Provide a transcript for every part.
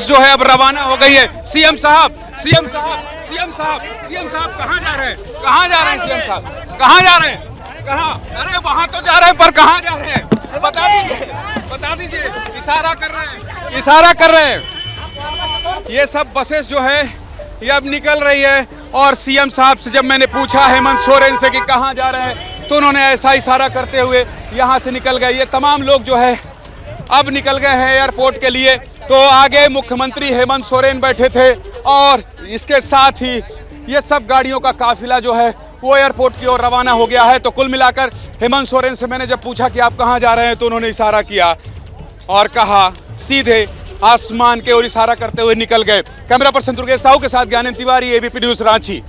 जो है अब रवाना हो गई है। सीएम साहब कहाँ जा रहे हैं? कहाँ जा रहे हैं सीएम साहब? कहाँ जा रहे हैं? कहाँ? अरे वहाँ तो जा रहे हैं, पर कहाँ जा रहे हैं? बता दीजिए। इशारा कर रहे हैं। ये सब बसेस जो है ये अब निकल रही है और सीएम साहब से जब मैंने पूछा हेमंत सोरेन से कि कहाँ जा रहे हैं, तो उन्होंने ऐसा इशारा करते हुए यहाँ से निकल गए। ये तमाम लोग जो है अब निकल गए हैं एयरपोर्ट के लिए। तो आगे मुख्यमंत्री हेमंत सोरेन बैठे थे और इसके साथ ही ये सब गाड़ियों का काफिला जो है वो एयरपोर्ट की ओर रवाना हो गया है। तो कुल मिलाकर हेमंत सोरेन से मैंने जब पूछा कि आप कहाँ जा रहे हैं, तो उन्होंने इशारा किया और कहा सीधे आसमान के ओर इशारा करते हुए निकल गए। कैमरा पर्सन दुर्गेश साहू के साथ ज्ञानेंद्र तिवारी, एबीपी न्यूज रांची।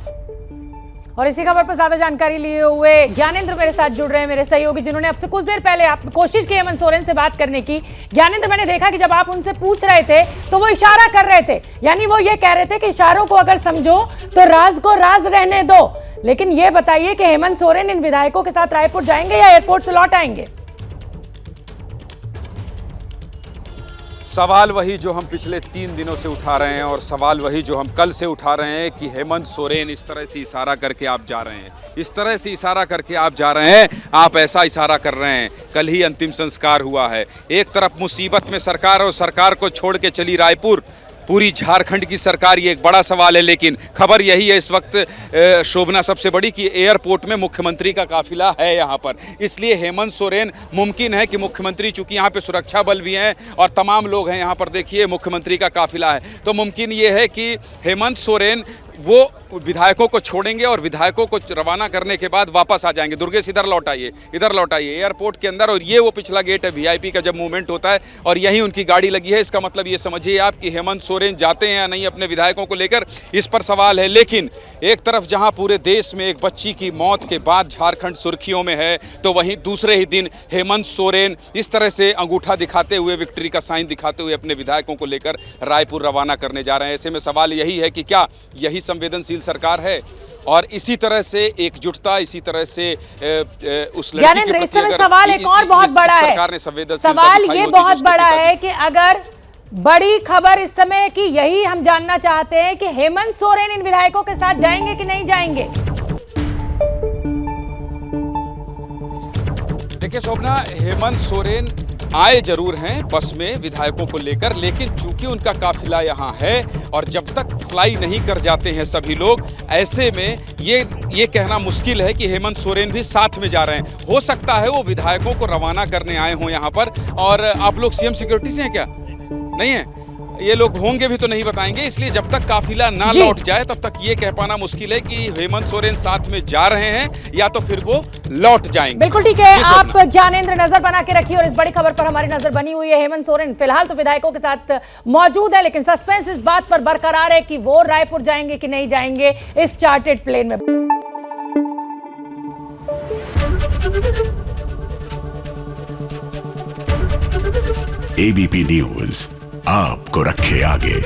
और इसी खबर पर ज्यादा जानकारी लिए हुए ज्ञानेंद्र मेरे साथ जुड़ रहे हैं, मेरे सहयोगी, जिन्होंने अब से कुछ देर पहले आप कोशिश की हेमंत सोरेन से बात करने की। ज्ञानेंद्र, मैंने देखा कि जब आप उनसे पूछ रहे थे तो वो इशारा कर रहे थे, यानी वो ये कह रहे थे कि इशारों को अगर समझो तो राज को राज रहने दो। लेकिन ये बताइए कि हेमंत सोरेन इन विधायकों के साथ रायपुर जाएंगे या एयरपोर्ट से लौट आएंगे? सवाल वही जो हम पिछले 3 दिनों से उठा रहे हैं और सवाल वही जो हम कल से उठा रहे हैं कि हेमंत सोरेन इस तरह से इशारा करके आप जा रहे हैं, इस तरह से इशारा करके आप जा रहे हैं, आप ऐसा इशारा कर रहे हैं। कल ही अंतिम संस्कार हुआ है। एक तरफ मुसीबत में सरकार और सरकार को छोड़ के चली रायपुर, पूरी झारखंड की सरकार, ये एक बड़ा सवाल है। लेकिन खबर यही है इस वक्त शोभना सबसे बड़ी कि एयरपोर्ट में मुख्यमंत्री का काफिला है यहाँ पर। इसलिए हेमंत सोरेन, मुमकिन है कि मुख्यमंत्री, चूंकि यहाँ पे सुरक्षा बल भी हैं और तमाम लोग हैं यहाँ पर, देखिए मुख्यमंत्री का काफिला है, तो मुमकिन ये है कि हेमंत सोरेन वो विधायकों को छोड़ेंगे और विधायकों को रवाना करने के बाद वापस आ जाएंगे। दुर्गेश इधर लौट आइए एयरपोर्ट के अंदर। और ये वो पिछला गेट है वीआईपी का, जब मूवमेंट होता है और यहीं उनकी गाड़ी लगी है। इसका मतलब ये समझिए आप कि हेमंत सोरेन जाते हैं या नहीं अपने विधायकों को लेकर, इस पर सवाल है। लेकिन एक तरफ जहां पूरे देश में एक बच्ची की मौत के बाद झारखंड सुर्खियों में है, तो वहीं दूसरे ही दिन हेमंत सोरेन इस तरह से अंगूठा दिखाते हुए, विक्ट्री का साइन दिखाते हुए अपने विधायकों को लेकर रायपुर रवाना करने जा रहे हैं। ऐसे में सवाल यही है कि क्या यही संवेदनशील सरकार है? और इसी तरह से एकजुटता, इसी तरह से उस लड़की के इस समय सवाल एक और बहुत बड़ा है। सरकार ने संवेदनशीलता सवाल ये बहुत बड़ा है कि अगर बड़ी खबर इस समय की यही हम जानना चाहते हैं कि हेमंत सोरेन इन विधायकों के साथ जाएंगे कि नहीं जाएंगे। देखिए शोभना, हेमंत सोरेन आए जरूर हैं बस में विधायकों को लेकर, लेकिन चूंकि उनका काफिला यहाँ है और जब तक फ्लाई नहीं कर जाते हैं सभी लोग, ऐसे में ये कहना मुश्किल है कि हेमंत सोरेन भी साथ में जा रहे हैं। हो सकता है वो विधायकों को रवाना करने आए हों यहाँ पर। और आप लोग सीएम सिक्योरिटी से हैं क्या? नहीं है, ये लोग होंगे भी तो नहीं बताएंगे। इसलिए जब तक काफिला ना लौट जाए तब तक ये कह पाना मुश्किल है कि हेमंत सोरेन साथ में जा रहे हैं या तो फिर वो लौट जाएंगे। बिल्कुल ठीक है, आप ज्ञानेंद्र नजर बना के रखिए और इस बड़ी खबर पर हमारी नजर बनी हुई है। हेमंत सोरेन फिलहाल तो विधायकों के साथ मौजूद है, लेकिन सस्पेंस इस बात पर बरकरार है कि वो रायपुर जाएंगे कि नहीं जाएंगे इस चार्टर्ड प्लेन में। एबीपी न्यूज आपको रखे आगे।